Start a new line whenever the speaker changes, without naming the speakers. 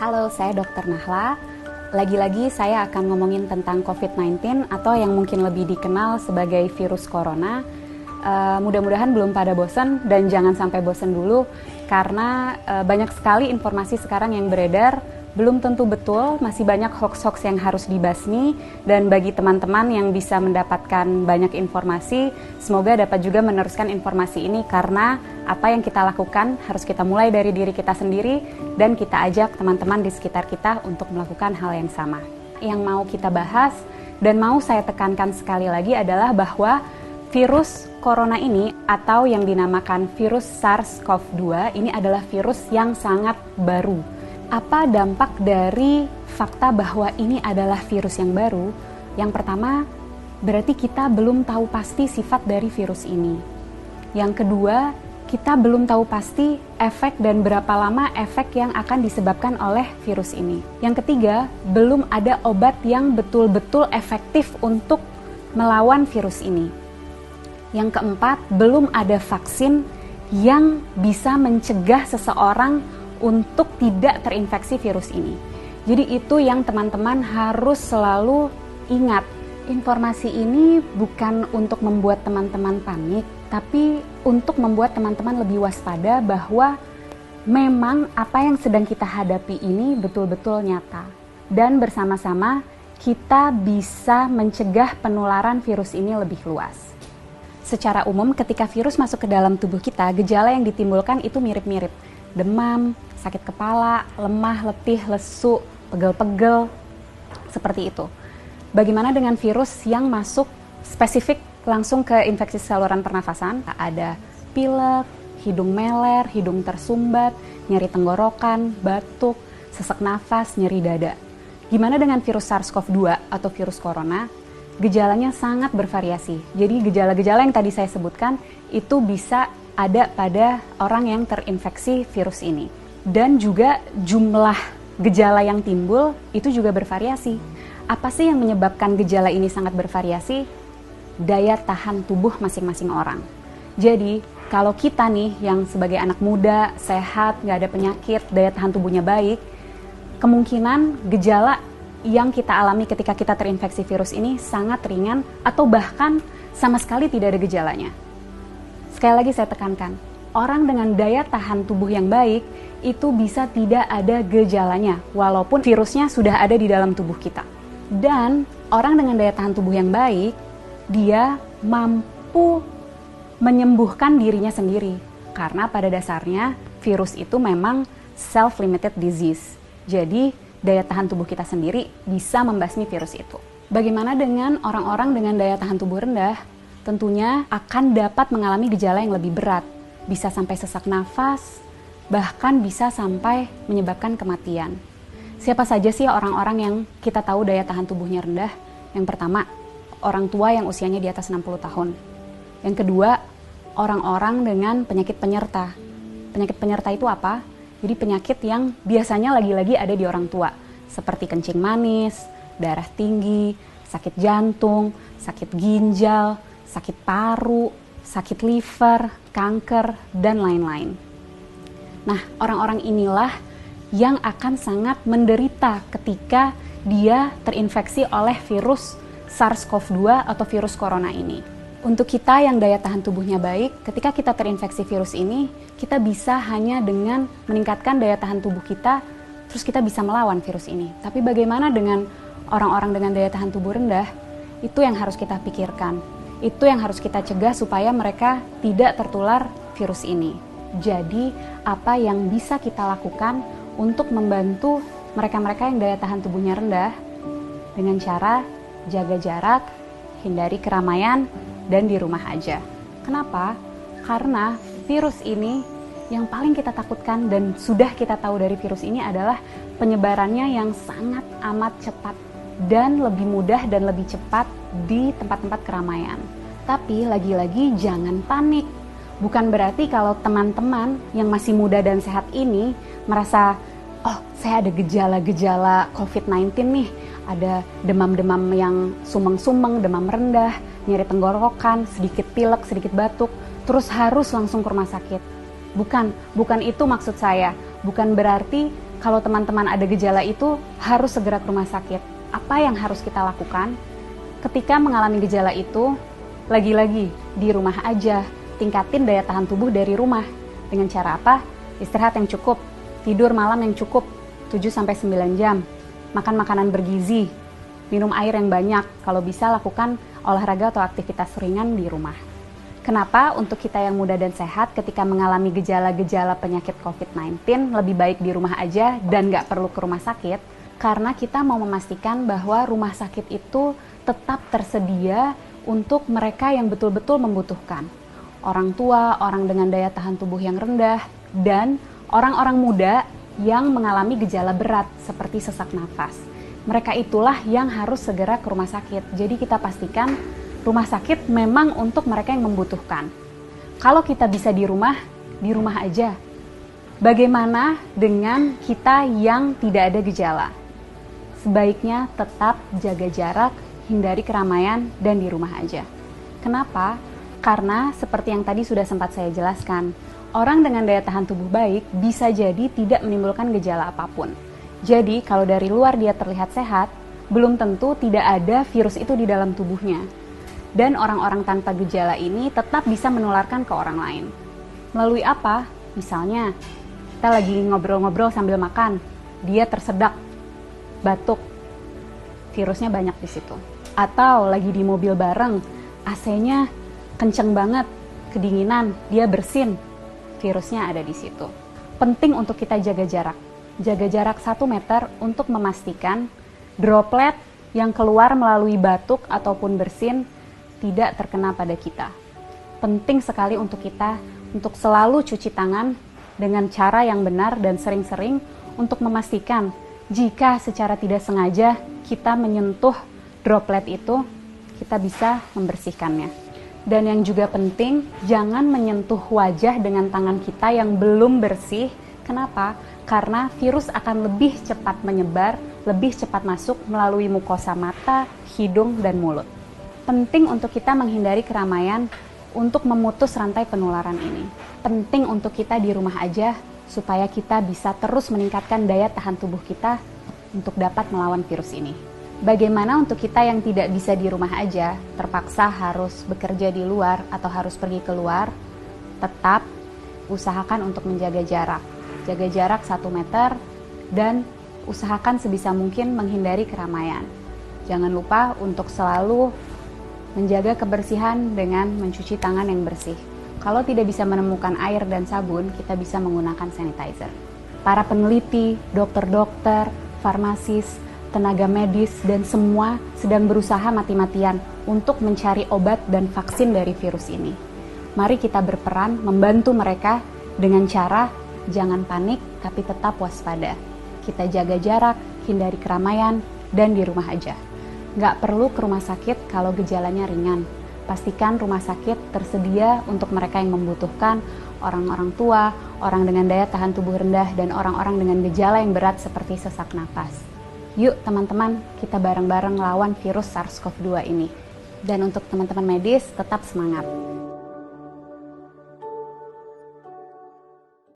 Halo, saya Dr. Nahla. Lagi-lagi saya akan ngomongin tentang COVID-19 atau yang mungkin lebih dikenal sebagai virus corona. Mudah-mudahan belum pada bosan dan jangan sampai bosan dulu karena banyak sekali informasi sekarang yang beredar, belum tentu betul, masih banyak hoax-hoax yang harus dibasmi, dan bagi teman-teman yang bisa mendapatkan banyak informasi, semoga dapat juga meneruskan informasi ini karena apa yang kita lakukan harus kita mulai dari diri kita sendiri dan kita ajak teman-teman di sekitar kita untuk melakukan hal yang sama. Yang mau kita bahas dan mau saya tekankan sekali lagi adalah bahwa virus corona ini atau yang dinamakan virus SARS-CoV-2 ini adalah virus yang sangat baru. Apa dampak dari fakta bahwa ini adalah virus yang baru? Yang pertama, berarti kita belum tahu pasti sifat dari virus ini. Yang kedua, kita belum tahu pasti efek dan berapa lama efek yang akan disebabkan oleh virus ini. Yang ketiga, belum ada obat yang betul-betul efektif untuk melawan virus ini. Yang keempat, belum ada vaksin yang bisa mencegah seseorang untuk tidak terinfeksi virus ini. Jadi itu yang teman-teman harus selalu ingat. Informasi ini bukan untuk membuat teman-teman panik, tapi untuk membuat teman-teman lebih waspada bahwa memang apa yang sedang kita hadapi ini betul-betul nyata. Dan bersama-sama kita bisa mencegah penularan virus ini lebih luas. Secara umum ketika virus masuk ke dalam tubuh kita, gejala yang ditimbulkan itu mirip-mirip. Demam, sakit kepala, lemah, letih, lesu, pegel-pegel, seperti itu. Bagaimana dengan virus yang masuk spesifik langsung ke infeksi saluran pernafasan? Ada pilek, hidung meler, hidung tersumbat, nyeri tenggorokan, batuk, sesak nafas, nyeri dada. Gimana dengan virus SARS-CoV-2 atau virus corona? Gejalanya sangat bervariasi. Jadi gejala-gejala yang tadi saya sebutkan itu bisa ada pada orang yang terinfeksi virus ini. Dan juga jumlah gejala yang timbul itu juga bervariasi. Apa sih yang menyebabkan gejala ini sangat bervariasi? Daya tahan tubuh masing-masing orang. Jadi kalau kita nih yang sebagai anak muda, sehat, nggak ada penyakit, daya tahan tubuhnya baik, kemungkinan gejala yang kita alami ketika kita terinfeksi virus ini sangat ringan atau bahkan sama sekali tidak ada gejalanya. Sekali lagi saya tekankan, orang dengan daya tahan tubuh yang baik itu bisa tidak ada gejalanya walaupun virusnya sudah ada di dalam tubuh kita. Dan orang dengan daya tahan tubuh yang baik, dia mampu menyembuhkan dirinya sendiri karena pada dasarnya virus itu memang self-limited disease. Jadi daya tahan tubuh kita sendiri bisa membasmi virus itu. Bagaimana dengan orang-orang dengan daya tahan tubuh rendah? Tentunya akan dapat mengalami gejala yang lebih berat. Bisa sampai sesak nafas, bahkan bisa sampai menyebabkan kematian. Siapa saja sih orang-orang yang kita tahu daya tahan tubuhnya rendah? Yang pertama, orang tua yang usianya di atas 60 tahun. Yang kedua, orang-orang dengan penyakit penyerta. Penyakit penyerta itu apa? Jadi penyakit yang biasanya lagi-lagi ada di orang tua, seperti kencing manis, darah tinggi, sakit jantung, sakit ginjal, sakit paru, sakit liver, kanker, dan lain-lain. Nah, orang-orang inilah yang akan sangat menderita ketika dia terinfeksi oleh virus SARS-CoV-2 atau virus corona ini. Untuk kita yang daya tahan tubuhnya baik, ketika kita terinfeksi virus ini, kita bisa hanya dengan meningkatkan daya tahan tubuh kita, terus kita bisa melawan virus ini. Tapi bagaimana dengan orang-orang dengan daya tahan tubuh rendah? Itu yang harus kita pikirkan. Itu yang harus kita cegah supaya mereka tidak tertular virus ini. Jadi, apa yang bisa kita lakukan untuk membantu mereka-mereka yang daya tahan tubuhnya rendah? Dengan cara jaga jarak, hindari keramaian, dan di rumah aja. Kenapa? Karena virus ini yang paling kita takutkan dan sudah kita tahu dari virus ini adalah penyebarannya yang sangat amat cepat dan lebih mudah dan lebih cepat di tempat-tempat keramaian. Tapi lagi-lagi jangan panik. Bukan berarti kalau teman-teman yang masih muda dan sehat ini merasa, oh saya ada gejala-gejala COVID-19 nih, ada demam-demam yang sumeng-sumeng, demam rendah, nyeri tenggorokan, sedikit pilek, sedikit batuk, terus harus langsung ke rumah sakit. Bukan itu maksud saya. Bukan berarti kalau teman-teman ada gejala itu harus segera ke rumah sakit. Apa yang harus kita lakukan? Ketika mengalami gejala itu, lagi-lagi di rumah aja, tingkatin daya tahan tubuh dari rumah. Dengan cara apa? Istirahat yang cukup, tidur malam yang cukup, 7-9 jam, makan makanan bergizi, minum air yang banyak, kalau bisa lakukan olahraga atau aktivitas ringan di rumah. Kenapa untuk kita yang muda dan sehat ketika mengalami gejala-gejala penyakit COVID-19 lebih baik di rumah aja dan nggak perlu ke rumah sakit? Karena kita mau memastikan bahwa rumah sakit itu tetap tersedia untuk mereka yang betul-betul membutuhkan. Orang tua, orang dengan daya tahan tubuh yang rendah, dan orang-orang muda yang mengalami gejala berat seperti sesak nafas. Mereka itulah yang harus segera ke rumah sakit. Jadi kita pastikan rumah sakit memang untuk mereka yang membutuhkan. Kalau kita bisa di rumah aja. Bagaimana dengan kita yang tidak ada gejala? Sebaiknya tetap jaga jarak, hindari keramaian, dan di rumah aja. Kenapa? Karena seperti yang tadi sudah sempat saya jelaskan, orang dengan daya tahan tubuh baik bisa jadi tidak menimbulkan gejala apapun. Jadi kalau dari luar dia terlihat sehat, belum tentu tidak ada virus itu di dalam tubuhnya. Dan orang-orang tanpa gejala ini tetap bisa menularkan ke orang lain. Melalui apa? Misalnya, kita lagi ngobrol-ngobrol sambil makan, dia tersedak, batuk, virusnya banyak di situ. Atau lagi di mobil bareng, AC-nya kenceng banget, kedinginan, dia bersin, virusnya ada di situ. Penting untuk kita jaga jarak 1 meter untuk memastikan droplet yang keluar melalui batuk ataupun bersin tidak terkena pada kita. Penting sekali untuk kita untuk selalu cuci tangan dengan cara yang benar dan sering-sering untuk memastikan jika secara tidak sengaja kita menyentuh droplet itu, kita bisa membersihkannya. Dan yang juga penting, jangan menyentuh wajah dengan tangan kita yang belum bersih. Kenapa? Karena virus akan lebih cepat menyebar, lebih cepat masuk melalui mukosa mata, hidung, dan mulut. Penting untuk kita menghindari keramaian untuk memutus rantai penularan ini. Penting untuk kita di rumah aja supaya kita bisa terus meningkatkan daya tahan tubuh kita untuk dapat melawan virus ini. Bagaimana untuk kita yang tidak bisa di rumah aja, terpaksa harus bekerja di luar atau harus pergi keluar, tetap usahakan untuk menjaga jarak. Jaga jarak 1 meter dan usahakan sebisa mungkin menghindari keramaian. Jangan lupa untuk selalu menjaga kebersihan dengan mencuci tangan yang bersih. Kalau tidak bisa menemukan air dan sabun, kita bisa menggunakan sanitizer. Para peneliti, dokter-dokter, farmasis, tenaga medis, dan semua sedang berusaha mati-matian untuk mencari obat dan vaksin dari virus ini. Mari kita berperan membantu mereka dengan cara jangan panik tapi tetap waspada. Kita jaga jarak, hindari keramaian, dan di rumah aja. Nggak perlu ke rumah sakit kalau gejalanya ringan. Pastikan rumah sakit tersedia untuk mereka yang membutuhkan, orang-orang tua, orang dengan daya tahan tubuh rendah, dan orang-orang dengan gejala yang berat seperti sesak napas. Yuk teman-teman, kita bareng-bareng lawan virus SARS-CoV-2 ini. Dan untuk teman-teman medis, tetap semangat.